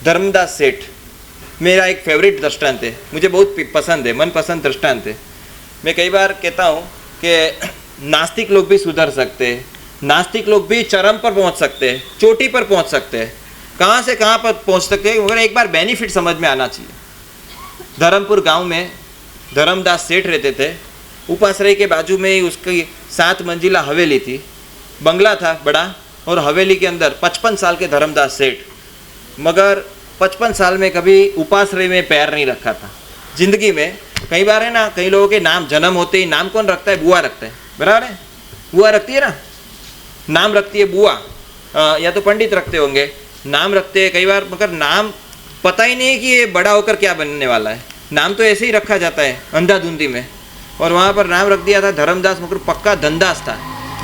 धर्मदास सेठ मेरा एक फेवरेट दृष्टांत है, मुझे बहुत पसंद है, मनपसंद दृष्टांत है। मैं कई बार कहता हूँ कि नास्तिक लोग भी सुधर सकते हैं, नास्तिक लोग भी चरम पर पहुँच सकते हैं, चोटी पर पहुँच सकते हैं, कहाँ से कहाँ पर पहुँच सकते हैं, मगर एक बार बेनिफिट समझ में आना चाहिए। धर्मपुर गांव में धर्मदास सेठ रहते थे। उपाश्रय के बाजू में ही उसकी 7 मंजिला हवेली थी, बंगला था बड़ा, और हवेली के अंदर 55 साल के धर्मदास सेठ, मगर 55 साल में कभी उपाश्रय में पैर नहीं रखा था जिंदगी में। कई बार है ना, कई लोगों के नाम जन्म होते ही नाम कौन रखता है? बुआ रखता है, बराबर है? बुआ रखती है ना, नाम रखती है बुआ, या तो पंडित रखते होंगे, नाम रखते हैं कई बार, मगर नाम पता ही नहीं कि ये बड़ा होकर क्या बनने वाला है। नाम तो ऐसे ही रखा जाता है अंधाधुंधी में। और वहाँ पर नाम रख दिया था धर्मदास, मगर पक्का धनदास था,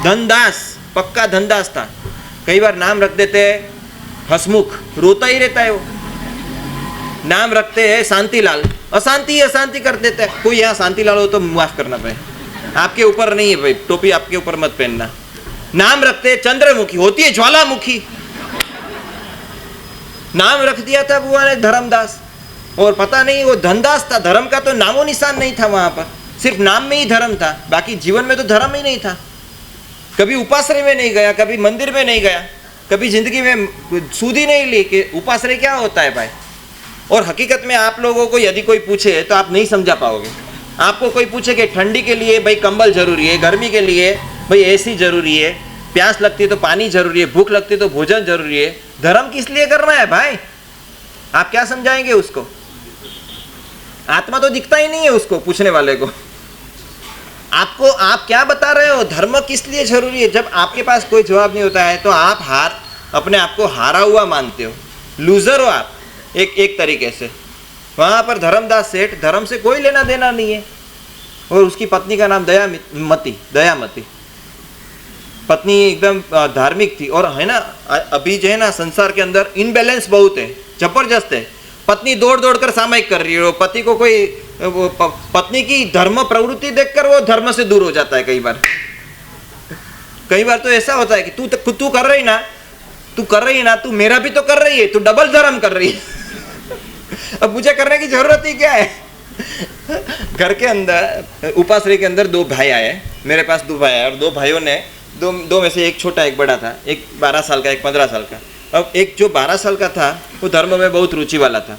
धनदास पक्का धनदास था। कई बार नाम रख देते हैं हसमुख, रोता ही रहता है वो। नाम रखते हैं शांतिलाल, अशांति अशांति कर देता है। कोई यहाँ शांतिलाल हो तो माफ करना भाई, आपके ऊपर नहीं है भाई, टोपी आपके ऊपर मत पहनना। नाम रखते हैं चंद्रमुखी, होती है ज्वालामुखी। नाम रख दिया था बुआ ने धर्मदास, और पता नहीं वो धनदास था, धर्म का तो नामो निशान नहीं था वहां पर, सिर्फ नाम में ही धर्म था, बाकी जीवन में तो धर्म ही नहीं था। कभी उपाश्रय में नहीं गया, कभी मंदिर में नहीं गया, कभी जिंदगी में सूद ही नहीं ली कि उपाश्रय क्या होता है भाई। और हकीकत में आप लोगों को यदि कोई पूछे तो आप नहीं समझा पाओगे। आपको कोई पूछे कि ठंडी के लिए भाई कंबल जरूरी है, गर्मी के लिए भाई एसी जरूरी है, प्यास लगती है तो पानी जरूरी है, भूख लगती है तो भोजन जरूरी है, धर्म किस लिए करना है भाई? आप क्या समझाएंगे उसको? आत्मा तो दिखता ही नहीं है उसको, पूछने वाले को। आपको आप क्या बता रहे हो? धर्म किस लिए जरूरी है? जब आपके पास कोई जवाब नहीं होता है तो आप अपने आप को हारा हुआ मानते हो, लूजर हो आप एक तरीके से। वहां पर धर्मदास सेठ, धर्म से कोई लेना देना नहीं है। और उसकी पत्नी का नाम दयामती। पत्नी एकदम धार्मिक थी, और है ना अभी जो है ना संसार के अंदर इनबैलेंस बहुत है, जबरदस्त है। पत्नी दौड़ दौड़ कर सामयिक कर रही है, पति को कोई पत्नी की धर्म प्रवृत्ति देखकर वो धर्म से दूर हो जाता है। कई बार तो ऐसा होता है कि तू कर रही ना, तू मेरा भी तो कर रही है, तू डबल धर्म कर रही है। अब मुझे करने की जरूरत ही क्या है? घर के अंदर उपाश्रय के अंदर 2 भाई आए, मेरे पास 2 भाई आए, और 2 भाइयों ने दो में से एक छोटा एक बड़ा था, एक 12 साल का एक 15 साल का। अब एक जो 12 साल का था वो धर्म में बहुत रुचि वाला था।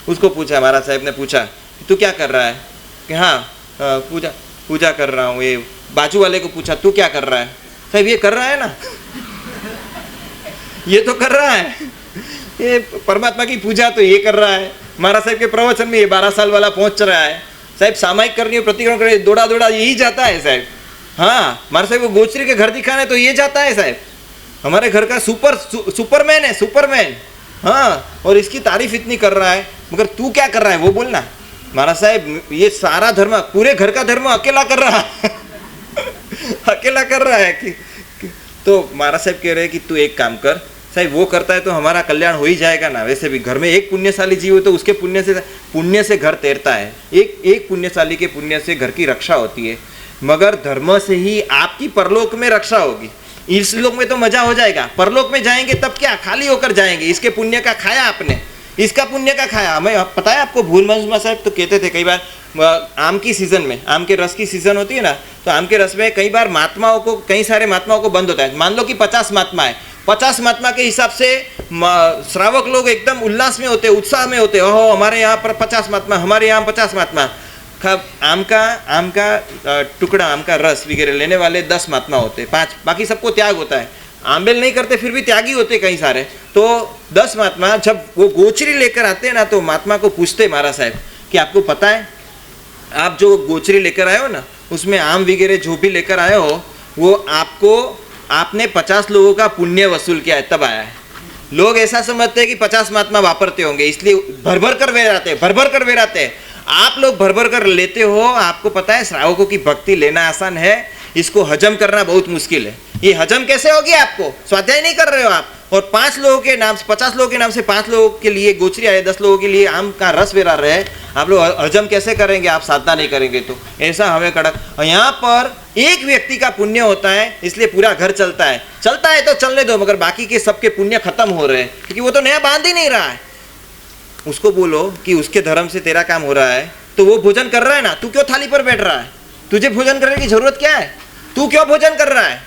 उसको पूछा, महाराज साहब ने पूछा तू क्या कर रहा है? कि हाँ पूजा कर रहा हूँ। ये बाजू वाले को पूछा तू क्या कर रहा है? साहब ये कर रहा है ना, ये तो कर रहा है, ये परमात्मा की पूजा तो ये कर रहा है। महाराज साहब के प्रवचन में ये 12 साल वाला पहुंच रहा है। साहब सामायिक करनी है, प्रतिक्रमण करनी, दौड़ा यही जाता है साहब। हाँ, महाराज साहब को गोचरी के घर दिखाने तो ये जाता है साहब। हमारे घर का सुपरमैन है, सुपरमैन। हाँ, और इसकी तारीफ इतनी कर रहा है, मगर तू क्या कर रहा है वो बोलना। महाराज साहब ये सारा धर्म, पूरे घर का धर्म अकेला कर रहा है। अकेला कर रहा है कि तो महाराज साहब कह रहे हैं कि तू एक काम कर साहब, वो करता है तो हमारा कल्याण हो ही जाएगा ना। वैसे भी घर में एक पुण्यशाली जीव हो तो उसके पुण्य से घर तैरता है, एक पुण्यशाली के पुण्य से घर की रक्षा होती है। मगर धर्म से ही आपकी परलोक में रक्षा होगी। इस लोक में तो मजा हो जाएगा, परलोक में जाएंगे तब क्या खाली होकर जाएंगे। इसके पुण्य का खाया आपने, इसका पुण्य का खाया। हमें पता है आपको, भूल मंजमा साहब तो कहते थे कई बार आम की सीजन में, आम के रस की सीजन होती है ना, तो आम के रस में कई बार महात्माओं को, कई सारे महात्माओं को बंद होता है। मान लो कि 50 महात्मा है, 50 महात्मा के हिसाब से श्रावक लोग एकदम उल्लास में होते, उत्साह में होते। ओहो हमारे यहाँ पर 50 महात्मा, हमारे यहाँ 50 महात्मा। आम का टुकड़ा, आम का रस वगैरह लेने वाले 10 महात्मा होते, 5 बाकी सबको त्याग होता है। आंबेल नहीं करते फिर भी त्यागी होते कई सारे। तो 10 महात्मा जब वो गोचरी लेकर आते हैं ना, तो महात्मा को पूछते महाराज साहब कि आपको पता है आप जो गोचरी लेकर आए हो ना, उसमें आम वगैरह जो भी लेकर आए हो वो आपने 50 लोगों का पुण्य वसूल किया है तब आया है। लोग ऐसा समझते हैं कि 50 महात्मा वापरते होंगे, इसलिए भर भर कर वे रहते हैं। आप लोग भर भर कर लेते हो। आपको पता है श्रावकों की भक्ति लेना आसान है, इसको हजम करना बहुत मुश्किल है। ये हजम कैसे होगी? आपको स्वाध्याय नहीं कर रहे हो आप। और 5 लोगों के नाम, 50 लोगों के नाम से 5 लोगों के लिए गोचरी आए, 10 लोगों के लिए आम का रस बेरा रहे, आप लोग हजम कैसे करेंगे? आप साधना नहीं करेंगे तो ऐसा हमें कड़क। और यहाँ पर एक व्यक्ति का पुण्य होता है, इसलिए पूरा घर चलता है तो चलने दो, मगर बाकी के सबके पुण्य खत्म हो रहे हैं, क्योंकि वो तो नया बांध ही नहीं रहा है। उसको बोलो कि उसके धर्म से तेरा काम हो रहा है, तो वो भोजन कर रहा है ना, तू क्यों थाली पर बैठ रहा है? तुझे भोजन करने की जरूरत क्या है? तू क्यों भोजन कर रहा है?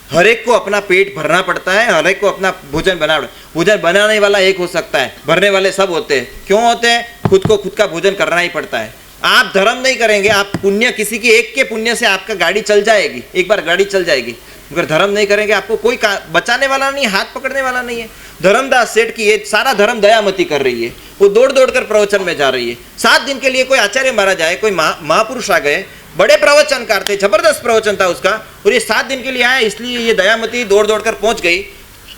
हर एक को अपना पेट भरना पड़ता है, हर एक को अपना भोजन बनाने वाला एक हो सकता है, भरने वाले सब होते हैं। क्यों होते हैं? खुद को खुद का भोजन करना ही पड़ता है। आप धर्म नहीं करेंगे, आप पुण्य, किसी की एक के पुण्य से आपका गाड़ी चल जाएगी, एक बार गाड़ी चल जाएगी, मगर धर्म नहीं करेंगे आपको कोई बचाने वाला नहीं, हाथ पकड़ने वाला नहीं है। धर्मदास सेठ की ये सारा धर्म दयामती कर रही है, वो दौड़ दौड़ कर प्रवचन में जा रही है। 7 दिन के लिए कोई आचार्य मारा जाए, कोई महापुरुष आ गए, बड़े प्रवचनकार थे, जबरदस्त प्रवचन था उसका, और ये 7 दिन के लिए आया, इसलिए ये दयामती दौड़ दौड़ कर पहुंच गई।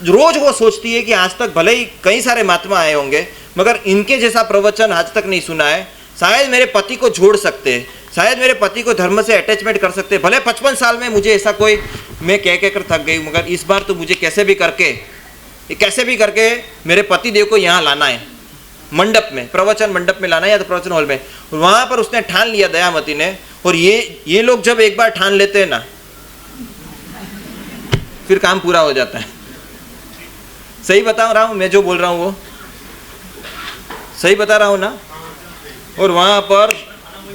रोज वो सोचती है कि आज तक भले ही कई सारे महात्मा आए होंगे, मगर इनके जैसा प्रवचन आज तक नहीं सुना है। शायद मेरे पति को जोड़ सकते हैं, शायद मेरे पति को धर्म से अटैचमेंट कर सकते हैं। भले 55 साल में मुझे ऐसा कोई, मैं कह कर थक गई, मगर इस बार तो मुझे कैसे भी करके मेरे पति देव को यहाँ लाना है, मंडप में, प्रवचन मंडप में लाना है, या तो प्रवचन हॉल में। वहां पर उसने ठान लिया दयामती ने। और ये लोग जब एक बार ठान लेते हैं ना, फिर काम पूरा हो जाता है। सही बता रहा हूं मैं, जो बोल रहा हूं वो सही बता रहा हूं ना? और वहां पर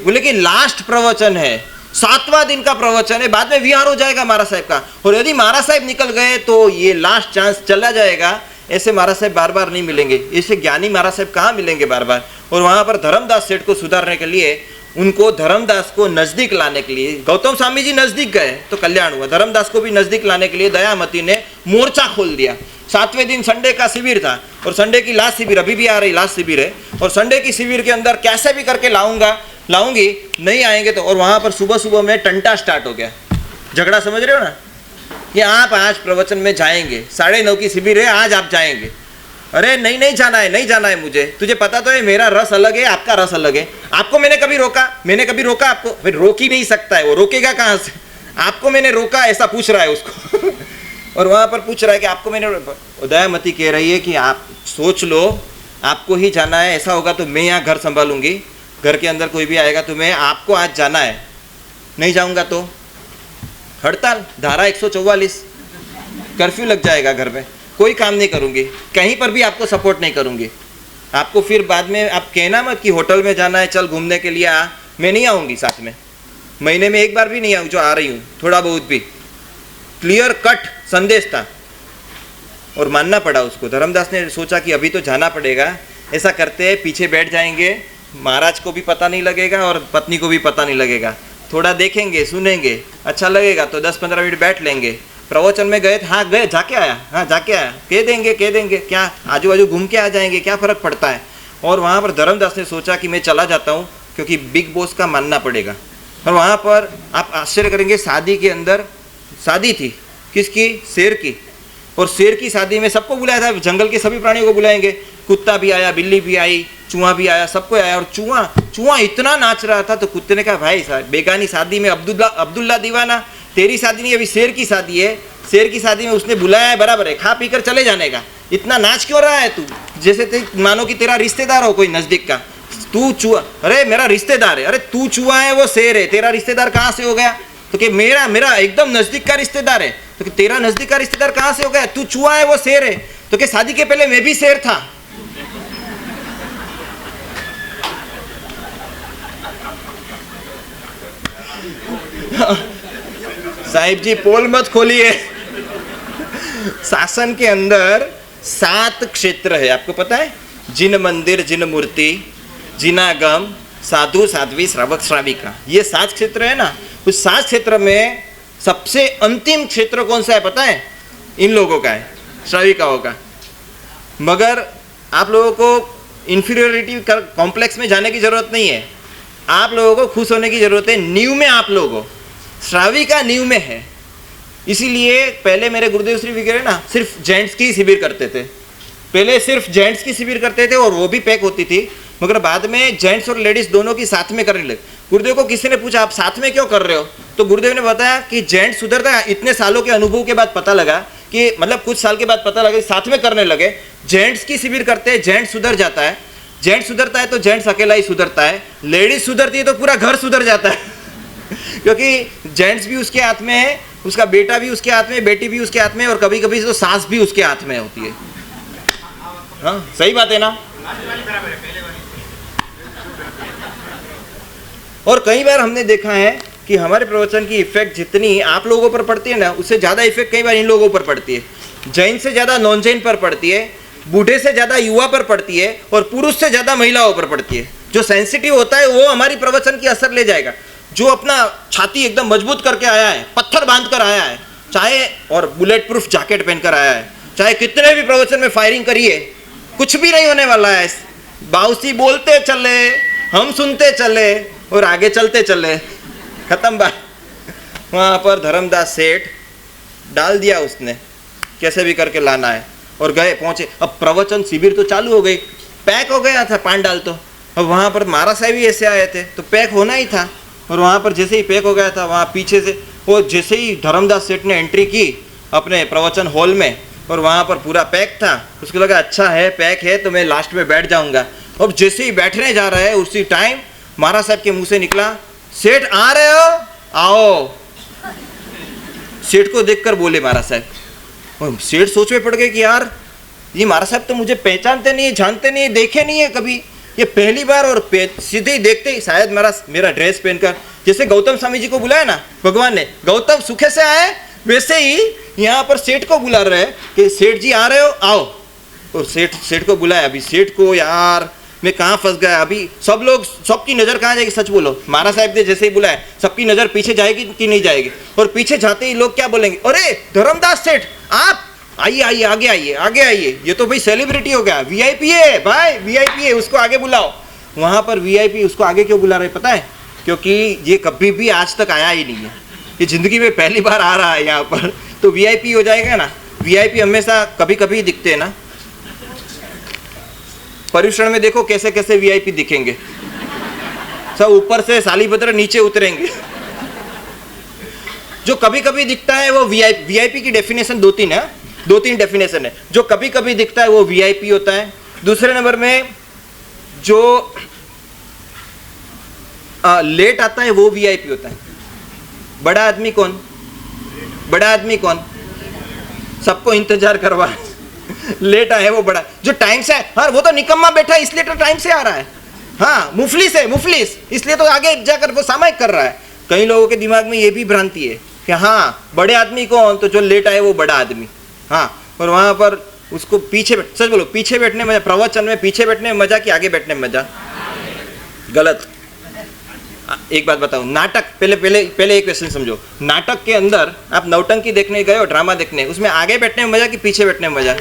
बोले कि लास्ट प्रवचन है, 7वां दिन का प्रवचन है, बाद में विहार हो जाएगा महाराज साहब का, और यदि महाराज साहब निकल गए तो ये लास्ट चांस चला जाएगा। ऐसे महाराज साहब बार बार नहीं मिलेंगे, ऐसे ज्ञानी महाराज साहब कहाँ मिलेंगे बार बार। और वहां पर धर्मदास सेठ को सुधारने के लिए, उनको धर्मदास को नजदीक लाने के लिए, गौतम स्वामी जी नजदीक गए तो कल्याण हुआ, धर्मदास को भी नजदीक लाने के लिए दयामती ने मोर्चा खोल दिया। 7वें दिन संडे का शिविर था, और संडे की लास्ट शिविर अभी भी आ रही, लास्ट शिविर है, और संडे की शिविर के अंदर कैसे भी करके लाऊंगी, नहीं आएंगे तो। और वहां पर सुबह सुबह में टंटा स्टार्ट हो गया, झगड़ा, समझ रहे हो ना, कि आप आज प्रवचन में जाएंगे, 9:30 की शिविर है, आज आप जाएंगे। अरे नहीं जाना है मुझे, तुझे पता तो है मेरा रस अलग है, आपका रस अलग है। आपको मैंने कभी रोका आपको? फिर रोक ही नहीं सकता है वो, रोकेगा कहाँ से? आपको मैंने रोका, ऐसा पूछ रहा है उसको। और वहां पर पूछ रहा है कि आपको मैंने, दयामती कह रही है कि आप सोच लो, आपको ही जाना है, ऐसा होगा तो मैं यहाँ घर संभालूंगी, घर के अंदर कोई भी आएगा तो मैं, आपको आज जाना है, नहीं जाऊंगा तो हड़ताल, धारा 144, कर्फ्यू लग जाएगा घर में, कोई काम नहीं करूंगी, कहीं पर भी आपको सपोर्ट नहीं करूंगी। आपको फिर बाद में आप कहना मत कि होटल में जाना है, चल घूमने के लिए आ, मैं नहीं आऊँगी साथ में, महीने में एक बार भी नहीं आऊँ, जो आ रही हूँ थोड़ा बहुत भी। क्लियर कट संदेश था, और मानना पड़ा उसको। धर्मदास ने सोचा कि अभी तो जाना पड़ेगा, ऐसा करते हैं पीछे बैठ जाएंगे, महाराज को भी पता नहीं लगेगा और पत्नी को भी पता नहीं लगेगा, थोड़ा देखेंगे, सुनेंगे, अच्छा लगेगा तो 10-15 मिनट बैठ लेंगे। प्रवचन में गए, हाँ गए, जाके आया, कह देंगे, क्या आजू बाजू घूम के आ जाएंगे, क्या फ़र्क पड़ता है। और वहाँ पर धर्मदास ने सोचा कि मैं चला जाता हूँ, क्योंकि बिग बॉस का मानना पड़ेगा। और वहाँ पर आप आश्चर्य करेंगे, शादी के अंदर, शादी थी किसकी? शेर की। और शेर की शादी में सबको बुलाया था, जंगल के सभी प्राणियों को बुलाएंगे, कुत्ता भी आया, बिल्ली भी आई, चूहा भी आया, सबको आया। और चूहा इतना नाच रहा था, तो कुत्ते ने कहा, भाई साहब बेगानी शादी में अब्दुल्ला दीवाना, तेरी शादी नहीं, अभी शेर की शादी है, शेर की शादी में उसने बुलाया है, बराबर है, खा पी कर चले जाने का, इतना नाच क्यों रहा है तू? जैसे मानो कि तेरा रिश्तेदार हो कोई नजदीक का, तू चूहा, अरे मेरा रिश्तेदार है, अरे तू चूहा है, वो शेर है, तेरा रिश्तेदार कहाँ से हो गया? तो कि मेरा एकदम नजदीक का रिश्तेदार है। तो कि तेरा नजदीक का रिश्तेदार कहाँ से हो गया? तू चूहा है, वो शेर है। तो कि शादी के पहले मैं भी शेर था। साहिब जी पोल मत खोलिए। शासन के अंदर 7 क्षेत्र है, आपको पता है? जिन मंदिर, जिन मूर्ति, जिनागम, साधु साध्वी, श्रावक श्राविका, ये 7 क्षेत्र है ना। उस 7 क्षेत्र में सबसे अंतिम क्षेत्र कौन सा है पता है? इन लोगों का है, श्राविकाओं का। मगर आप लोगों को इंफीरियोरिटी कॉम्प्लेक्स में जाने की जरूरत नहीं है, आप लोगों को खुश होने की जरूरत है। न्यू में आप लोगों, श्राविका न्यू में है। इसीलिए पहले मेरे गुरुदेव श्री वगैरह ना सिर्फ जेंट्स की शिविर करते थे, पहले सिर्फ जेंट्स की शिविर करते थे, और वो भी पैक होती थी। मगर बाद में जेंट्स और लेडीज दोनों की साथ में करने लगे। गुरुदेव को किसी ने पूछा, आप साथ में क्यों कर रहे हो? तो गुरुदेव ने बताया कि जेंट्स सुधरता है। इतने सालों के अनुभव के बाद पता लगा कि, मतलब कुछ साल के बाद पता लगा, साथ में करने लगे। जेंट्स की शिविर करते हैं, जेंट्स सुधर जाता है, जेंट्स सुधरता है तो जेंट्स अकेला ही सुधरता है, लेडीज सुधरती है तो पूरा घर सुधर जाता है। क्योंकि जेंट्स भी उसके हाथ में है, उसका बेटा भी उसके हाथ में, बेटी भी उसके हाथ में, और कभी कभी तो सास भी उसके हाथ में होती है। हाँ सही बात है ना? और कई बार हमने देखा है कि हमारे प्रवचन की इफेक्ट जितनी आप लोगों पर पड़ती है ना, उससे ज़्यादा इफेक्ट कई बार इन लोगों पर पड़ती है। जैन से ज़्यादा नॉन जैन पर पड़ती है, बूढ़े से ज़्यादा युवा पर पड़ती है, और पुरुष से ज़्यादा महिलाओं पर पड़ती है। जो सेंसिटिव होता है वो हमारी प्रवचन की असर ले जाएगा। जो अपना छाती एकदम मजबूत करके आया है, पत्थर बांध कर आया है, चाहे और बुलेट प्रूफ जैकेट पहनकर आया है, चाहे कितने भी प्रवचन में फायरिंग करिए, कुछ भी नहीं होने वाला है। बाउसी बोलते चले, हम सुनते चले और आगे चलते चले, खत्म बात। वहाँ पर धर्मदास सेठ डाल दिया उसने, कैसे भी करके लाना है, और गए पहुँचे। अब प्रवचन शिविर तो चालू हो गई, पैक हो गया था पांडाल तो। अब वहाँ पर महाराज साहब भी ऐसे आए थे तो पैक होना ही था। और वहाँ पर जैसे ही पैक हो गया था, वहाँ पीछे से वो जैसे ही धर्मदास सेठ ने एंट्री की अपने प्रवचन हॉल में, और वहाँ पर पूरा पैक था, उसको लगा अच्छा है पैक है तो मैं लास्ट में बैठ जाऊँगा। अब जैसे ही बैठने जा रहे हैं उसी टाइम महाराज साहब के मुंह से निकला, सेठ आ रहे हो, आओ। सेठ को देखकर बोले महाराज साहब, और सेठ सोच में पड़ गए कि यार ये महाराज साहब तो मुझे पहचानते नहीं, जानते नहीं, देखे नहीं है कभी, ये पहली बार। और सीधे ही देखते ही शायद मेरा ड्रेस पहनकर, जैसे गौतम स्वामी जी को बुलाया ना भगवान ने, गौतम सुखे से आए, वैसे ही यहाँ पर सेठ को बुला रहे हैं कि सेठ जी आ रहे हो, आओ। और सेठ को बुलाया। अभी सेठ को यार मैं कहाँ फंस गया। अभी सब लोग, सबकी नज़र कहाँ जाएगी, सच बोलो। महाराज साहब ने जैसे ही बुलाया, सबकी नज़र पीछे जाएगी कि नहीं जाएगी। और पीछे जाते ही लोग क्या बोलेंगे, अरे धर्मदास सेठ आप आइए आइए, आगे आइए, आगे आइए, ये तो भाई सेलिब्रिटी हो गया, वीआईपी है भाई, वीआईपी है, उसको आगे बुलाओ। वहाँ पर वीआईपी उसको आगे क्यों बुला रहे पता है? क्योंकि ये कभी भी आज तक आया ही नहीं है, ये ज़िंदगी में पहली बार आ रहा है यहाँ पर, तो वीआईपी हो जाएगा ना। वीआईपी हमेशा कभी कभी दिखते हैं ना। पर्युषण में देखो कैसे कैसे वीआईपी दिखेंगे, सब ऊपर से सालीभद्र नीचे उतरेंगे। जो कभी कभी दिखता है वो वीआईपी की डेफिनेशन दो तीन डेफिनेशन है। जो कभी कभी दिखता है वो वीआईपी होता है। दूसरे नंबर में जो लेट आता है वो वीआईपी होता है। बड़ा आदमी कौन? बड़ा आदमी कौन? सबको इंतजार करवा लेट आए वो बड़ा। जो टाइम से, हाँ वो तो निकम्मा बैठा है इसलिए तो टाइम से आ रहा है। हाँ मुफलिस है, मुफलिस इसलिए तो आगे जाकर वो सामायिक कर रहा है। कई लोगों के दिमाग में ये भी भ्रांति है कि हाँ बड़े आदमी कौन, तो जो लेट आए वो बड़ा आदमी। हाँ, और वहाँ पर उसको पीछे सच बोलो, पीछे बैठने में मजा, प्रवचन में पीछे बैठने में मजा कि आगे बैठने में मजा? गलत। एक बात बताऊं, नाटक, पहले एक क्वेश्चन समझो। नाटक के अंदर आप नौटंकी देखने गए हो, ड्रामा देखने, उसमें आगे बैठने में मजा कि पीछे बैठने में मजा?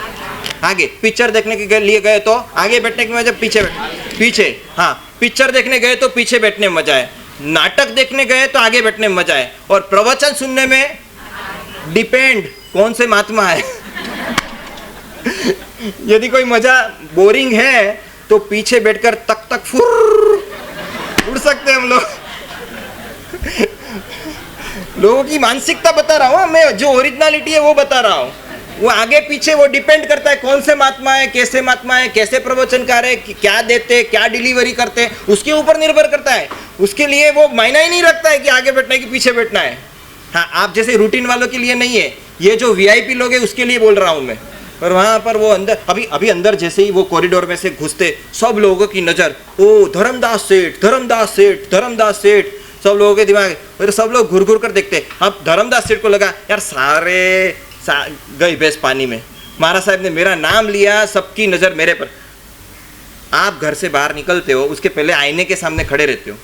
आगे। पिक्चर देखने के लिए गए तो आगे बैठने की मजा, पीछे। हाँ, पिक्चर देखने गए तो पीछे बैठने में मजा है, नाटक देखने गए तो आगे बैठने में मजा है, और प्रवचन सुनने में डिपेंड कौन से महात्मा है। यदि कोई मजा बोरिंग है तो पीछे बैठकर तक फुर उड़ सकते हैं हम लोग। लोगों की मानसिकता बता रहा हूँ मैं, जो ओरिजिनलिटी है वो बता रहा हूँ। वो आगे पीछे वो डिपेंड करता है कौन से महात्मा है, कैसे प्रवचनकार है, क्या देते, क्या डिलीवरी करते, उसके ऊपर निर्भर करता है। उसके लिए वो मायना ही नहीं रखता है कि आगे बैठना है कि पीछे बैठना है। हाँ, आप जैसे रूटीन वालों के लिए नहीं है, ये जो वीआईपी लोग हैं उसके लिए बोल रहा हूँ मैं। और वहाँ पर वो अंदर, अभी अंदर जैसे ही वो कॉरिडोर में से घुसते, सब लोगों की नज़र, ओ धर्मदास सेठ, धर्मदास सेठ, धर्मदास सेठ, सब लोगों के दिमाग, और सब लोग घुर घुर कर देखते। अब धर्मदास सेठ को लगा यार गई भैंस पानी में, महाराज साहब ने मेरा नाम लिया, सबकी नज़र मेरे पर। आप घर से बाहर निकलते हो, उसके पहले आईने के सामने खड़े रहते हो।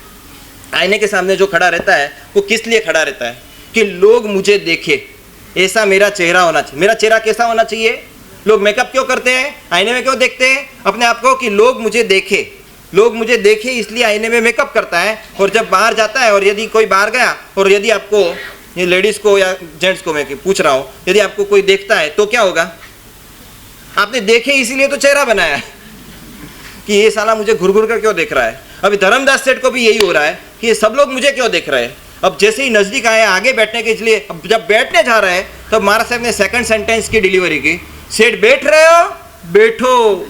आईने के सामने जो खड़ा रहता है वो किस लिए खड़ा रहता है? कि लोग मुझे देखे, ऐसा मेरा चेहरा होना चाहिए। मेरा चेहरा कैसा होना चाहिए? लोग मेकअप क्यों करते हैं, आईने में क्यों देखते हैं अपने आप को? कि लोग मुझे देखे, लोग मुझे देखे, इसलिए आईने में मेकअप करता है। और जब बाहर जाता है, और यदि कोई बाहर गया, और यदि आपको, ये लेडीज़ को या जेंट्स को मैं पूछ रहा हूँ, यदि आपको कोई देखता है तो क्या होगा? आपने देखे इसीलिए तो चेहरा बनाया है कि ये साला मुझे घुर घुर कर क्यों देख रहा है। अभी धर्मदास सेठ को भी यही हो रहा है कि ये सब लोग मुझे क्यों देख रहे हैं। अब जैसे ही नज़दीक आए आगे बैठने के, इसलिए अब जब बैठने जा रहे हैं तब तो महाराज साहब ने सेकंड सेंटेंस की डिलीवरी की, सेठ बैठ रहे हो, बैठो।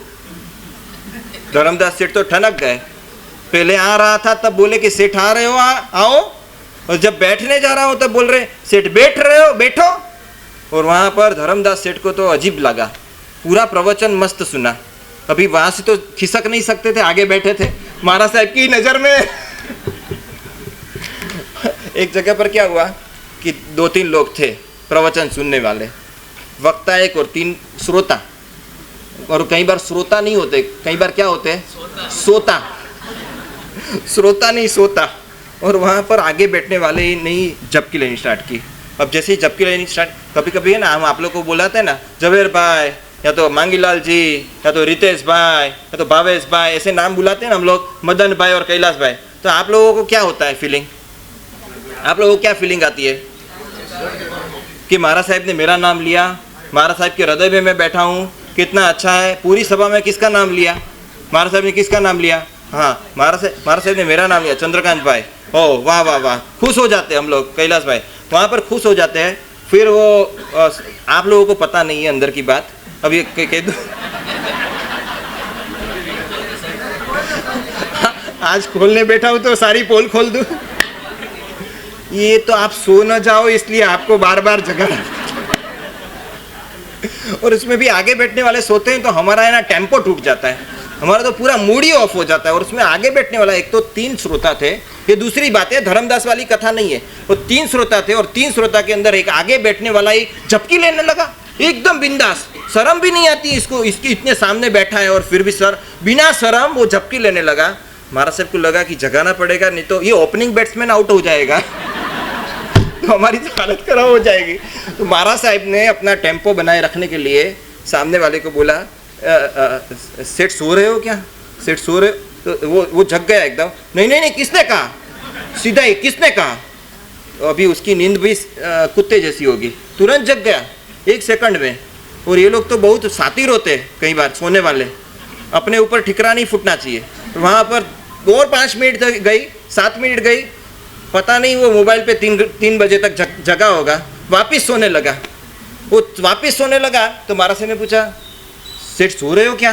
धर्मदास सेठ तो ठनक गए। पहले आ रहा था तब बोले कि सेठ आ रहे हो, आओ, और जब बैठने जा रहा हूँ तब बोल रहे सेठ बैठ रहे हो, बैठो। और वहाँ पर धर्मदास सेठ को तो अजीब लगा। पूरा प्रवचन मस्त सुना, अभी वहाँ से तो खिसक नहीं सकते थे, आगे बैठे थे महाराज साहब की नज़र में। एक जगह पर क्या हुआ कि 2-3 लोग थे प्रवचन सुनने वाले, वक्ता एक और 3 श्रोता। और कई बार श्रोता नहीं होते, कई बार क्या होते हैं, सोता। श्रोता नहीं सोता। और वहाँ पर आगे बैठने वाले ही नहीं झपकी लेनी स्टार्ट की। अब जैसे ही झपकी लेनी स्टार्ट, कभी कभी है ना, हम आप लोग को बुलाते हैं ना, जवेर भाई या तो मांगीलाल जी या तो रितेश भाई या तो भावेश भाई, ऐसे नाम बुलाते हैं ना हम लोग, मदन भाई और कैलाश भाई। तो आप लोगों को क्या होता है फीलिंग, आप लोगों को क्या फीलिंग आती है कि महाराज साहब ने मेरा नाम लिया, महाराज साहब के हृदय में मैं बैठा हूँ, कितना अच्छा है। पूरी सभा में किसका नाम लिया, महाराज साहब ने किसका नाम लिया, हाँ महाराज साहब ने मेरा नाम लिया, चंद्रकांत भाई। ओ वाह वाह वाह, खुश हो जाते हैं हम लोग, कैलाश भाई वहाँ पर खुश हो जाते हैं। फिर वो आप लोगों को पता नहीं है अंदर की बात, अब ये कह दो आज खोलने बैठा हूँ तो सारी पोल खोल दूँ। ये तो आप सो न जाओ इसलिए आपको बार बार जगाना। और उसमें भी आगे बैठने वाले सोते हैं तो हमारा है ना टेम्पो टूट जाता है, हमारा तो पूरा मूड ही ऑफ हो जाता है। और उसमें आगे बैठने वाला एक तो 3 श्रोता थे, ये दूसरी बात है, धर्मदास वाली कथा नहीं है। वो 3 श्रोता थे और 3 श्रोता के अंदर एक आगे बैठने वाला ही झपकी लेने लगा, एकदम बिंदास, शर्म भी नहीं आती इसको, इसके इतने सामने बैठा है और फिर भी सर बिना शर्म वो झपकी लेने लगा। महाराज साहब को लगा कि जगाना पड़ेगा, नहीं तो ये ओपनिंग बैट्समैन आउट हो जाएगा तो हमारी तो हालत खराब हो जाएगी। तो महाराज साहब ने अपना टेम्पो बनाए रखने के लिए सामने वाले को बोला, सेठ सो रहे हो क्या, सेठ सो रहे हो? तो वो जग गया एकदम, नहीं नहीं नहीं, किसने कहा, सीधा ही किसने कहा। तो अभी उसकी नींद भी कुत्ते जैसी होगी, तुरंत जग गया 1 सेकंड में। और ये लोग तो बहुत शातिर होते हैं, कई बार सोने वाले, अपने ऊपर ठिकरा नहीं फूटना चाहिए। वहाँ पर और 5 मिनट गई, 7 मिनट गई, पता नहीं वो मोबाइल पे 3 बजे तक जगा होगा, वापिस सोने लगा। वो वापिस सोने लगा तो महाराज साहब ने पूछा, सेठ सो रहे हो क्या?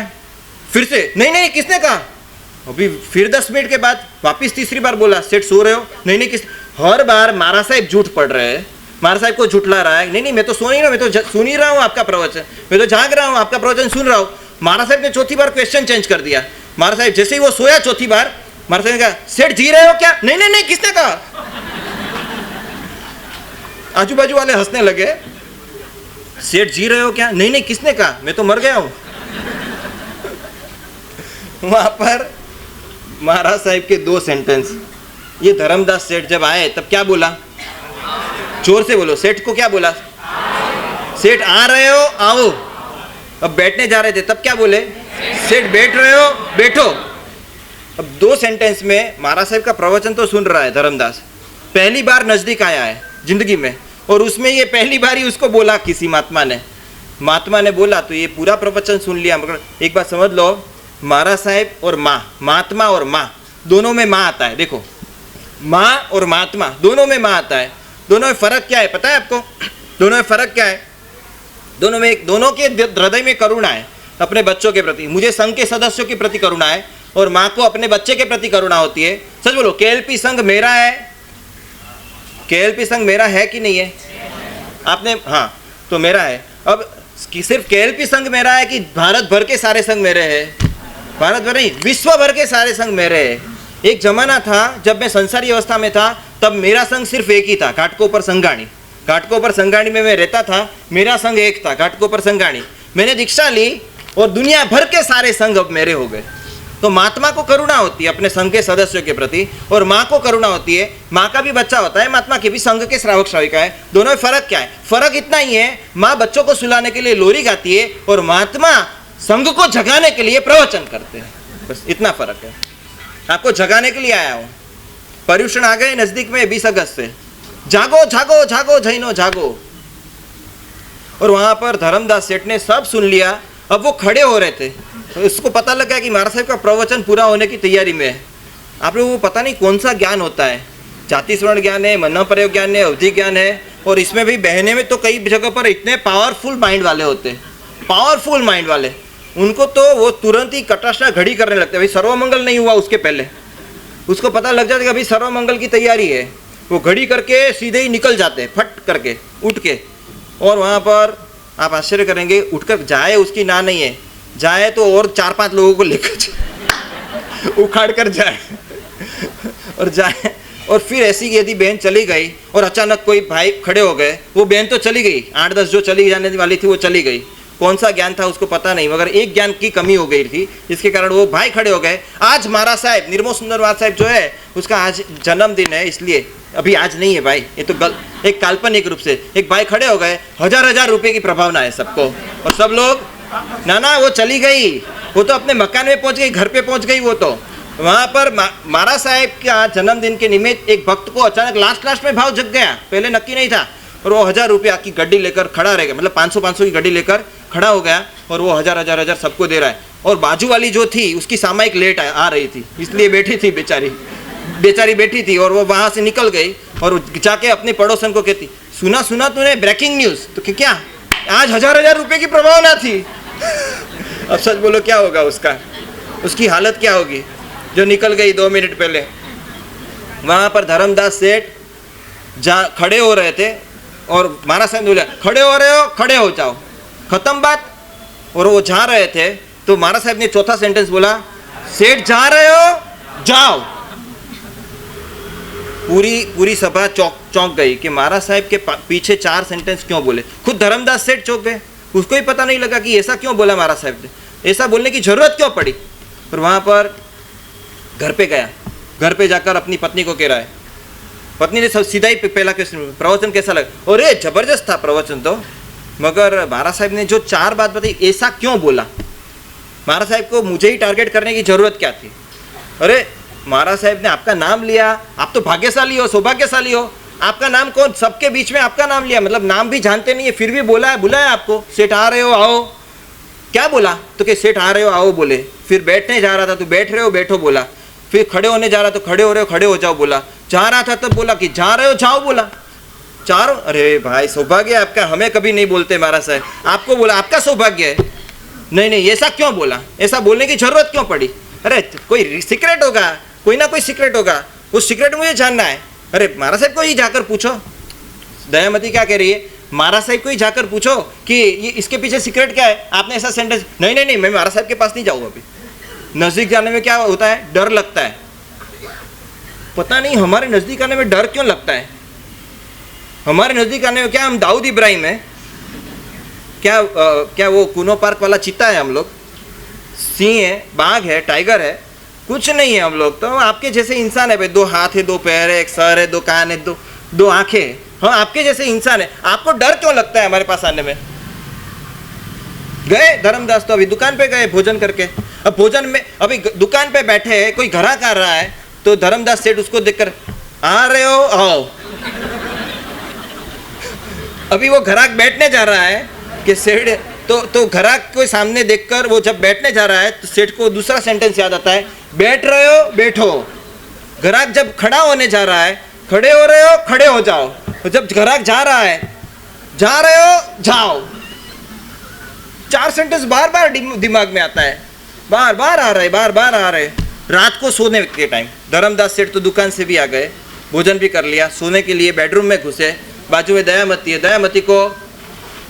फिर से नहीं नहीं, किसने कहा? अभी फिर 10 मिनट के बाद वापिस तीसरी बार बोला, सेठ सो रहे हो? नहीं नहीं, किस? हर बार महाराज साहब झूठ पड़ रहे हैं, महाराज साहब को झुठला रहा है, नहीं नहीं मैं तो सो नहीं रहा, मैं तो सुन ही रहा हूँ आपका प्रवचन, मैं तो जाग रहा हूँ, आपका प्रवचन सुन रहा हूँ। महाराज साहब ने चौथी बार क्वेश्चन चेंज कर दिया। महाराज साहब जैसे ही वो सोया चौथी बार, महाराज साहब ने कहा, सेठ जी रहे हो क्या? नहीं नहीं नहीं, किसने कहा? आजू बाजू वाले हंसने लगे, सेठ जी रहे हो क्या? नहीं नहीं, किसने कहा? मैं तो मर गया हूं। वहां पर महाराज साहब के 2 सेंटेंस। ये धर्मदास सेठ जब आए तब क्या बोला, जोर से बोलो, सेठ को क्या बोला? सेठ आ रहे हो, आओ। अब बैठने जा रहे थे तब क्या बोले, सेठ बैठ रहे हो, बैठो। अब 2 सेंटेंस में महाराज साहब का प्रवचन तो सुन रहा है धर्मदास, पहली बार नजदीक आया है जिंदगी में, और उसमें ये पहली बार ही उसको बोला किसी महात्मा ने बोला तो ये पूरा प्रवचन सुन लिया। मगर एक बात समझ लो, महाराज साहब और माँ, महात्मा और माँ, दोनों में माँ आता है। देखो, माँ और महात्मा दोनों में माँ आता है। दोनों में फर्क क्या है पता है आपको? दोनों में फर्क क्या है? दोनों के हृदय में करुणा है अपने बच्चों के प्रति। मुझे संघ के सदस्यों के प्रति करुणा है और माँ को अपने बच्चे के प्रति करुणा होती है। सच बोलो, केएलपी संघ मेरा है, केएलपी संघ मेरा है कि नहीं है? आपने, हाँ तो मेरा है। अब सिर्फ केएलपी संघ मेरा है कि भारत भर के सारे संघ मेरे हैं? भारत भर नहीं, विश्व भर के सारे संघ मेरे हैं। एक जमाना था जब मैं संसारी अवस्था में था, तब मेरा संघ सिर्फ एक ही था, घाटकोपर संगाणी। घाटकोपर संगाणी में मैं रहता था, मेरा संघ एक था, घाटकोपर संगाणी। मैंने दीक्षा ली और दुनिया भर के सारे संघ अब मेरे हो गए। तो महात्मा को करुणा होती है अपने संघ के सदस्यों के प्रति, और माँ को करुणा होती है, माँ का भी बच्चा होता है, महात्मा के भी संघ के श्रावक श्राविका है। दोनों में फर्क क्या है? फर्क इतना ही है, माँ बच्चों को सुलाने के लिए लोरी गाती है और महात्मा संघ को जगाने के लिए प्रवचन करते हैं। बस इतना फर्क है। आपको जगाने के लिए आया हूँ। पर्युषण आ गए नजदीक में 20 अगस्त से, जागो जागो जागो जैनो जागो। और वहां पर धर्मदास सेठ ने सब सुन लिया। अब वो खड़े हो रहे थे तो इसको पता लगा कि महाराज साहब का प्रवचन पूरा होने की तैयारी में है। आप लोगों को पता नहीं कौन सा ज्ञान होता है, जाति स्वर्ण ज्ञान है, मनोप्रयोग ज्ञान है, अवधि ज्ञान है, और इसमें भी बहने में तो कई जगह पर इतने पावरफुल माइंड वाले होते हैं, पावरफुल माइंड वाले, उनको तो वो तुरंत ही कटाशा घड़ी करने लगते हैं। भाई सर्वमंगल नहीं हुआ उसके पहले उसको पता लग जाता है कि अभी सर्वमंगल की तैयारी है, वो घड़ी करके सीधे ही निकल जाते हैं फट करके उठ के। और वहाँ पर आप आश्चर्य करेंगे, उठकर जाए उसकी ना नहीं है, जाए तो और 4-5 लोगों को लेकर उखाड़ कर जाए और जाए और फिर ऐसी यदि बहन चली गई और अचानक कोई भाई खड़े हो गए, वो बहन तो चली गई, 8-10 जो चली जाने वाली थी वो चली गई, कौन सा ज्ञान था उसको पता नहीं, मगर एक ज्ञान की कमी हो गई थी, इसके कारण वो भाई खड़े हो गए। आज महाराज साहब निर्मोह सुंदरवार साहब जो है उसका आज जन्मदिन है, इसलिए अभी आज नहीं है भाई, ये तो एक काल्पनिक रूप से एक भाई खड़े हो गए, 1000-1000 रुपए की प्रभावना है सबको, और सब लोग ना वो चली गई, वो तो अपने मकान में पहुंच गई, घर पे पहुंच गई। वो तो वहाँ पर महाराज साहब का जन्मदिन के निमित्त एक भक्त को अचानक लास्ट में भाव जग गया, पहले नक्की नहीं था, और वो 1000 रुपया की गड्डी लेकर खड़ा रह गया, मतलब 500 की गड्डी लेकर खड़ा हो गया, और वो 1000 सबको दे रहा है। और बाजू वाली जो थी उसकी सामायिक लेट आ रही थी, इसलिए बैठी थी बेचारी बैठी थी, और वो वहाँ से निकल गई और जाके अपने पड़ोसन को कहती, सुना तूने ब्रेकिंग न्यूज़, तो क्या आज 1000 रुपये की प्रभावना थी। अब सच बोलो क्या होगा उसकी हालत क्या होगी जो निकल गई 2 मिनट पहले। वहाँ पर धर्मदास सेठ जहाँ खड़े हो रहे थे और महाराज साहब बोले खड़े हो रहे हो, खड़े हो जाओ, खत्म बात। और वो जा रहे थे तो महाराज साहब ने चौथा सेंटेंस बोला, सेठ जा रहे हो जाओ। पूरी सभा चौंक गई कि महाराज साहब के पीछे 4 सेंटेंस क्यों बोले। खुद धर्मदास सेठ चौंक गए, उसको ही पता नहीं लगा कि ऐसा क्यों बोला महाराज साहब ने, ऐसा बोलने की जरूरत क्यों पड़ी। और वहाँ पर घर पे गया, घर पे जाकर अपनी पत्नी को कह रहा है, पत्नी ने सीधा ही पहला क्वेश्चन, प्रवचन कैसा लगा। अरे जबरदस्त था प्रवचन तो, मगर महाराज साहब ने जो 4 बात बताई ऐसा क्यों बोला, महाराज साहब को मुझे ही टारगेट करने की जरूरत क्या थी। अरे महाराज साहब ने आपका नाम लिया, आप तो भाग्यशाली हो, सौभाग्यशाली हो, आपका नाम कौन, सबके बीच में आपका नाम लिया, मतलब नाम भी जानते नहीं है फिर भी बुलाया आपको, सेठ आ रहे हो आओ। क्या बोला तो कि सेठ आ रहे हो आओ बोले। फिर बैठने जा रहा था तो बैठ रहे हो बैठो बोला। फिर खड़े होने जा रहा तो खड़े हो रहे हो खड़े हो जाओ बोला। जा रहा था तब बोला कि जा रहे हो जाओ बोला। चारों, अरे भाई सौभाग्य है आपका, हमें कभी नहीं बोलते महाराज साहब, आपको बोला आपका सौभाग्य है। नहीं ऐसा क्यों बोला, ऐसा बोलने की जरूरत क्यों पड़ी। अरे कोई सीक्रेट होगा, कोई ना कोई सीक्रेट होगा, उस सीक्रेट मुझे जानना है। अरे महाराज साहब को ही जाकर पूछो। दयामती क्या कह रही है, महाराज साहब को ही जाकर पूछो कि ये इसके पीछे सीक्रेट क्या है। आपने ऐसा सेंटेंस, नहीं मैं महाराज साहब के पास नहीं जाऊँगा अभी। नज़दीक जाने में क्या होता है, डर लगता है। पता नहीं हमारे नज़दीक आने में डर क्यों लगता है। हमारे नज़दीक आने में क्या हम दाऊद इब्राहिम है क्या वो कूनो पार्क वाला चीता है हम लोग, सिंह है, बाघ है, टाइगर है, कुछ नहीं है हम लोग तो आपके जैसे इंसान है भाई। 2 हाथ है, 2 पैर है, 1 सर है, 2 कान है, 2 आंखें है, हाँ आपके जैसे इंसान है। आपको डर क्यों लगता है हमारे पास आने में। गए धर्मदास तो अभी दुकान पे गए भोजन करके, अब भोजन में अभी दुकान पे बैठे है, कोई ग्राहक आ रहा है तो धर्मदास सेठ उसको देखकर आ रहे हो आओ। अभी वो ग्राहक बैठने जा रहा है कि सेठ तो ग्राहक को सामने देखकर वो जब बैठने जा रहा है तो सेठ को दूसरा सेंटेंस याद आता है, बैठ रहे हो बैठो। ग्राहक जब खड़ा होने जा रहा है, खड़े हो रहे हो खड़े हो जाओ। तो जब ग्राहक जा रहा है, जा रहे हो जाओ। 4 सेंटेंस बार बार दिमाग में आता है, बार बार आ रहे। रात को सोने के टाइम धर्मदास सेठ तो दुकान से भी आ गए, भोजन भी कर लिया, सोने के लिए बेडरूम में घुसे। बाजू में दयामती है,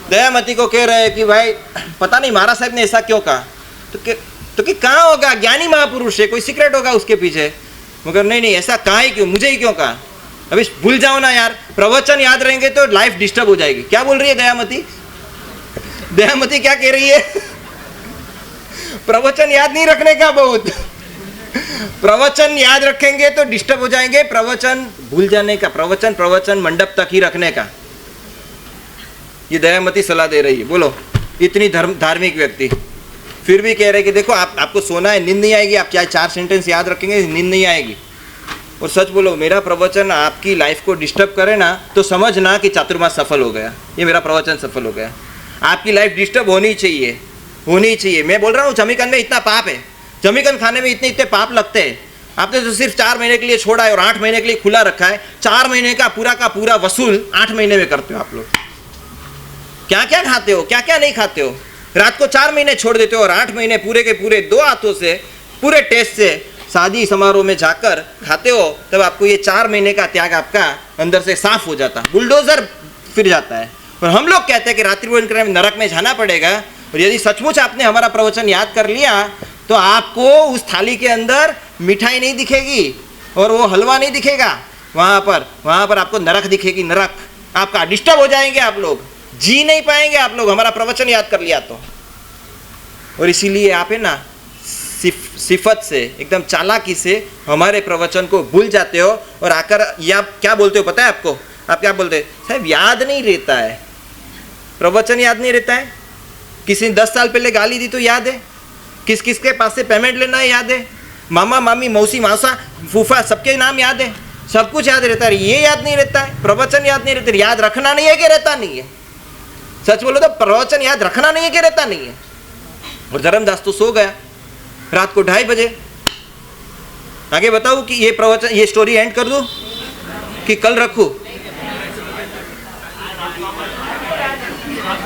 दयामती को कह रहे हैं कि भाई पता नहीं महाराज साहब ने ऐसा क्यों कहा। तो कि कहाँ होगा, ज्ञानी महापुरुष है, कोई सीक्रेट होगा उसके पीछे। मगर नहीं ऐसा कहा ही क्यों, मुझे ही क्यों कहा। अभी भूल जाओ ना यार, प्रवचन याद रहेंगे तो लाइफ डिस्टर्ब हो जाएगी। क्या बोल रही है दयामती क्या कह रही है। प्रवचन याद नहीं रखने का, बहुत प्रवचन याद रखेंगे तो डिस्टर्ब हो जाएंगे। प्रवचन भूल जाने का, प्रवचन मंडप तक ही रखने का, ये दयामती सलाह दे रही है। बोलो, इतनी धार्मिक व्यक्ति फिर भी कह रहे कि देखो आपको सोना है, नींद नहीं आएगी, आप चाहे 4 सेंटेंस याद रखेंगे नींद नहीं आएगी। और सच बोलो, मेरा प्रवचन आपकी लाइफ को डिस्टर्ब करे ना तो समझना कि चातुर्मास सफल हो गया, ये मेरा प्रवचन सफल हो गया। आपकी लाइफ डिस्टर्ब होनी चाहिए। मैं बोल रहा हूँ जमीकंद में इतना पाप है, जमीकंद खाने में इतने पाप लगते हैं। आपने तो सिर्फ 4 महीने के लिए छोड़ा है और 8 महीने के लिए खुला रखा है। 4 महीने का पूरा वसूल 8 महीने में करते हो आप लोग। क्या क्या खाते हो, क्या क्या नहीं खाते हो। रात को 4 महीने छोड़ देते हो और 8 महीने पूरे के पूरे 2 हाथों से पूरे टेस्ट से शादी समारोह में जाकर खाते हो। तब आपको ये 4 महीने का त्याग आपका अंदर से साफ हो जाता, बुलडोजर फिर जाता है। और हम लोग कहते हैं कि रात्रि भोजन करने में नरक में जाना पड़ेगा। और यदि सचमुच आपने हमारा प्रवचन याद कर लिया तो आपको उस थाली के अंदर मिठाई नहीं दिखेगी और वो हलवा नहीं दिखेगा, वहां पर आपको नरक दिखेगी, नरक। आपका डिस्टर्ब हो जाएंगे, आप लोग जी नहीं पाएंगे, आप लोग हमारा प्रवचन याद कर लिया तो। और इसीलिए आप है ना सिफत से, एकदम चालाकी से हमारे प्रवचन को भूल जाते हो और आकर या क्या बोलते हो पता है आपको? आप क्या बोलते हैं? साहब याद नहीं रहता है, प्रवचन याद नहीं रहता है। किसी ने 10 साल पहले गाली दी तो याद है, किस किस के पास से पेमेंट लेना है याद है, मामा मामी मौसी मासा फूफा सबके नाम याद है, सब कुछ याद रहता है। ये याद नहीं रहता है, प्रवचन याद नहीं रहता। याद रखना नहीं है कि रहता नहीं है? सच बोलो तो प्रवचन याद रखना नहीं है कि रहता नहीं है? और धर्मदास तो सो गया रात को 2:30 बजे। आगे बताऊं कि ये प्रवचन, ये स्टोरी एंड कर दूं कि कल रखूं?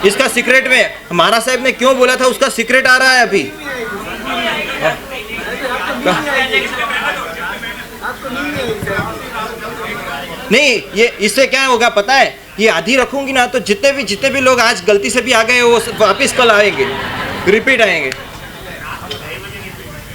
इसका सीक्रेट में महाराज साहब ने क्यों बोला था, उसका सीक्रेट आ रहा है अभी। नहीं, ये इससे क्या होगा पता है? ये आधी रखूंगी ना तो जितने भी लोग आज गलती से भी आ गए वो वापिस कल आएंगे, रिपीट आएंगे।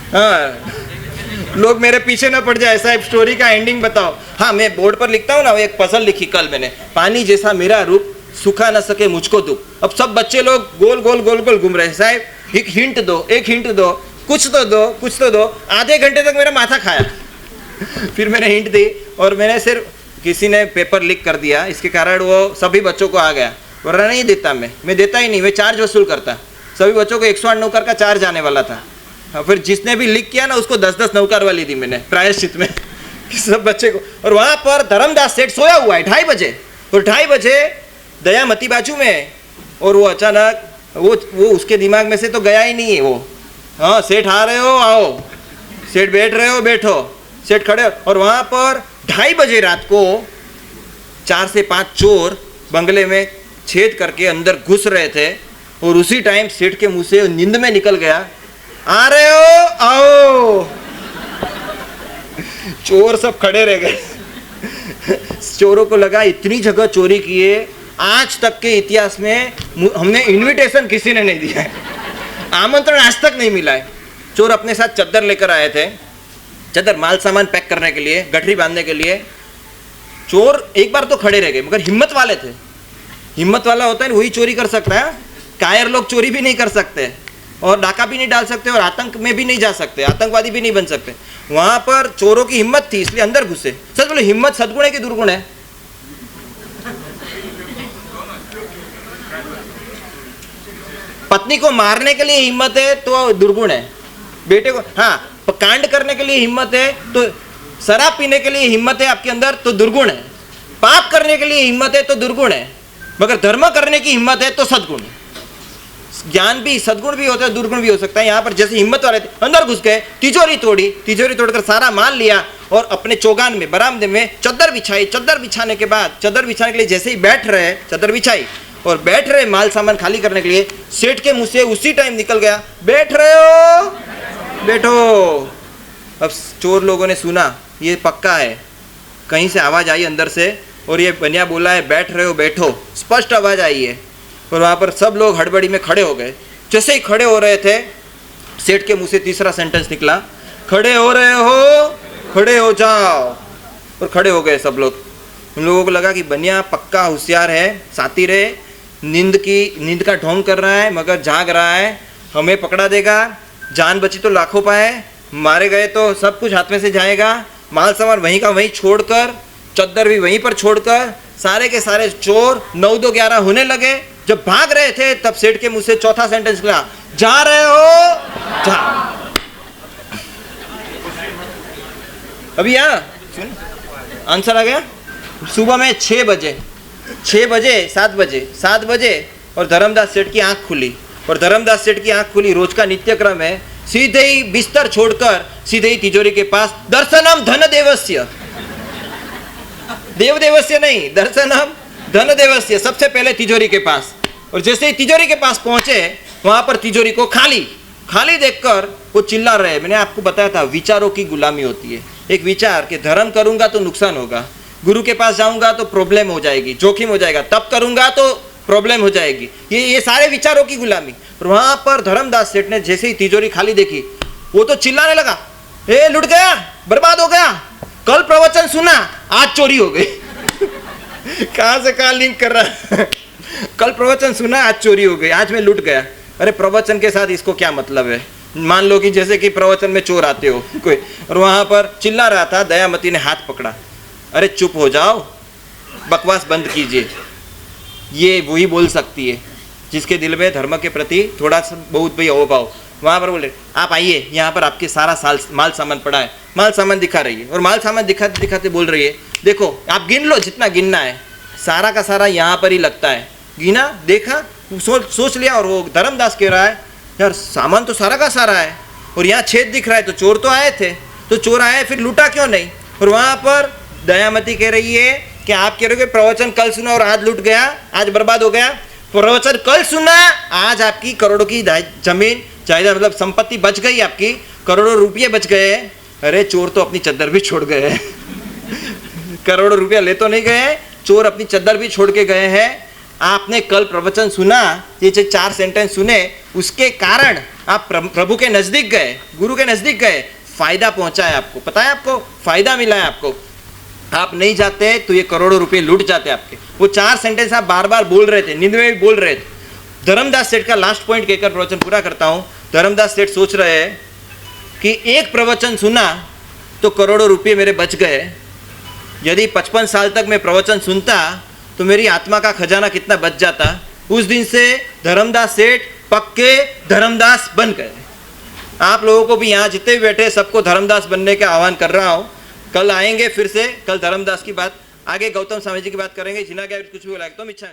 हाँ, लोग मेरे पीछे ना पड़ जाए, साहब स्टोरी का एंडिंग बताओ। हाँ, मैं बोर्ड पर लिखता हूँ ना, वो एक पजल लिखी कल मैंने, पानी जैसा मेरा रूप सुखा न सके मुझको दुख। अब सब बच्चे लोग गोल गोल गोल गोल घूम रहे हैं। साहब एक हिंट दो, एक हिंट दो, कुछ तो दो, कुछ तो दो। आधे घंटे तक मेरा माथा खाया। फिर मैंने हिंट दी और मैंने सिर्फ किसी ने पेपर लीक कर दिया, इसके कारण वो सभी बच्चों को आ गया। वरना नहीं देता, मैं देता ही नहीं, मैं चार्ज वसूल करता। सभी बच्चों को 108 नौकर का चार्ज आने वाला था। फिर जिसने भी लीक किया ना उसको 10-10 नौकर वाली दी मैंने प्रायश्चित में सब बच्चे को। और वहां पर धर्मदास सेठ सोया हुआ है 2:30 बजे, और 2:30 बजे दयामती बाजू में, और वो अचानक वो उसके दिमाग में से तो गया ही नहीं है वो। हाँ, सेठ आ रहे हो आओ, सेठ बैठ रहे हो बैठो, सेठ खड़े। और वहां पर 2:30 बजे रात को 4 से 5 चोर बंगले में छेद करके अंदर घुस रहे थे, और उसी टाइम सेठ के मुंह से नींद में निकल गया, आ रहे हो आओ। चोर सब खड़े रह गए। चोरों को लगा इतनी जगह चोरी किए, आज तक के इतिहास में हमने इनविटेशन किसी ने नहीं दिया है, आमंत्रण आज तक नहीं मिला है। चोर अपने साथ चद्दर लेकर आए थे, चद्दर माल सामान पैक करने के लिए, गठरी बांधने के लिए। चोर एक बार तो खड़े रह गए, मगर हिम्मत वाले थे। हिम्मत वाला होता है वही चोरी कर सकता है। कायर लोग चोरी भी नहीं कर सकते, और डाका भी नहीं डाल सकते, और आतंक में भी नहीं जा सकते, आतंकवादी भी नहीं बन सकते। वहां पर चोरों की हिम्मत थी, इसलिए अंदर घुसे। सच बोलो, हिम्मत सद्गुण है कि दुर्गुण है? पत्नी को मारने के लिए हिम्मत है तो दुर्गुण है, बेटे को हाँ कांड करने के लिए हिम्मत है, तो शराब पीने के लिए हिम्मत है आपके अंदर तो दुर्गुण है, पाप करने के लिए हिम्मत है तो दुर्गुण है, मगर धर्म करने की हिम्मत है तो सद्गुण है। ज्ञान भी सद्गुण भी होता है, दुर्गुण भी हो सकता है। यहाँ पर जैसे हिम्मत वाले थे, अंदर घुस गए, तिजोरी तोड़ी, तिजोरी तोड़कर सारा माल लिया, और अपने चौगान में बरामदे में चद्दर बिछाई। चद्दर बिछाने के बाद, चद्दर बिछाने के लिए जैसे ही बैठ रहे, चद्दर बिछाई और बैठ रहे माल सामान खाली करने के लिए, सेठ के मुंह से उसी टाइम निकल गया, बैठ रहे हो बैठो। अब चोर लोगों ने सुना ये पक्का है, कहीं से आवाज़ आई अंदर से, और ये बनिया बोला है बैठ रहे हो बैठो, स्पष्ट आवाज़ आई है। और वहाँ पर सब लोग हड़बड़ी में खड़े हो गए। जैसे ही खड़े हो रहे थे, सेठ के मुंह से तीसरा सेंटेंस निकला, खड़े हो रहे हो, खड़े हो जाओ। और खड़े हो गए सब लोग। उन लोगों को लगा कि बनिया पक्का होशियार है, सातिर है, नींद का ढोंग कर रहा है, मगर जाग रहा है, हमें पकड़ा देगा। जान बची तो लाखों पाए, मारे गए तो सब कुछ हाथ में से जाएगा। माल सामान वहीं का वहीं छोड़कर, चद्दर भी वहीं पर छोड़कर, सारे के सारे चोर 9, 2, 11 होने लगे। जब भाग रहे थे तब सेठ के मुंह से चौथा सेंटेंस निकला, जा रहे हो जा। अभी यहाँ आंसर आ गया। सुबह में 6 बजे 7 बजे और धर्मदास सेठ की आंख खुली। और धर्मदास सेठ की आंख खुली, रोज का नित्यक्रम है, सीधे ही बिस्तर छोड़कर सीधे ही तिजोरी के पास, दर्शनम धन देवस्य, देव देवस्य नहीं, दर्शनम धन देवस्य, सबसे पहले तिजोरी के पास। और जैसे ही तिजोरी के पास पहुंचे, वहां पर तिजोरी को खाली देखकर वो चिल्ला रहे। मैंने आपको बताया था विचारों की गुलामी होती है। एक विचार कि धर्म करूंगा तो नुकसान होगा, गुरु के पास जाऊंगा तो प्रॉब्लम हो जाएगी, जोखिम हो जाएगा, तब करूंगा तो प्रॉब्लम हो जाएगी, ये सारे विचारों की गुलामी। और वहां पर धर्मदास सेठ ने जैसे ही तिजोरी खाली देखी, वो तो चिल्लाने लगा, ए लुट गया, बर्बाद हो गया, कल प्रवचन सुना, आज चोरी हो गई। कहाँ से कहाँ लिंक कर रहा है। कल प्रवचन सुना, आज चोरी हो गई, आज मैं लूट गया। अरे प्रवचन के साथ इसको क्या मतलब है? मान लो कि जैसे कि प्रवचन में चोर आते हो कोई, और वहां पर चिल्ला रहा था, दयामती ने हाथ पकड़ा, अरे चुप हो जाओ, बकवास बंद कीजिए। ये वही बोल सकती है जिसके दिल में धर्म के प्रति थोड़ा सा बहुत भी अहोभाव। वहां पर बोले आप आइए, यहाँ पर आपके सारा माल सामान पड़ा है। माल सामान दिखा रही है और माल सामान दिखाते दिखाते बोल रही है, देखो आप गिन लो जितना गिनना है, सारा का सारा यहाँ पर ही लगता है। गिना, देखा, सोच लिया। और वो धर्मदास कह रहा है, यार सामान तो सारा का सारा है और यहाँ छेद दिख रहा है, तो चोर तो आए थे, तो चोर आए फिर लूटा क्यों नहीं? और वहां पर दयामती कह रही है कि आप कह रहे हो कि प्रवचन कल सुना और आज लूट गया, आज बर्बाद हो गया। प्रवचन कल सुना, आज आपकी करोड़ों की जमीन जायदाद मतलब संपत्ति बच गई, आपकी करोड़ों रुपये बच गए। अरे चोर तो अपनी चद्दर भी छोड़ गए हैं। करोड़ों रुपया ले तो नहीं गए, चोर अपनी चद्दर भी छोड़ के गए हैं। आपने कल प्रवचन सुना, ये जो 4 सेंटेंस सुने, उसके कारण आप प्रभु के नजदीक गए, गुरु के नजदीक गए, फायदा पहुंचा है आपको, पता है आपको फायदा मिला है आपको। आप नहीं जाते तो ये करोड़ों रुपए लूट जाते आपके। वो 4 सेंटेंस आप बार बार बोल रहे थे, नींद में भी बोल रहे थे। धर्मदास सेठ का लास्ट पॉइंट कहकर प्रवचन पूरा करता हूं। धर्मदास सेठ सोच रहे हैं कि एक प्रवचन सुना तो करोड़ों रुपये मेरे बच गए, यदि 55 साल तक मैं प्रवचन सुनता तो मेरी आत्मा का खजाना कितना बच जाता। उस दिन से धर्मदास सेठ पक्के धर्मदास बन गए। आप लोगों को भी यहाँ जितने भी बैठे सबको धर्मदास बनने का आह्वान कर रहा हूँ। कल आएंगे फिर से, कल धर्मदास की बात, आगे गौतम स्वामी जी की बात करेंगे। जिना क्या कुछ भी लगे तो इच्छा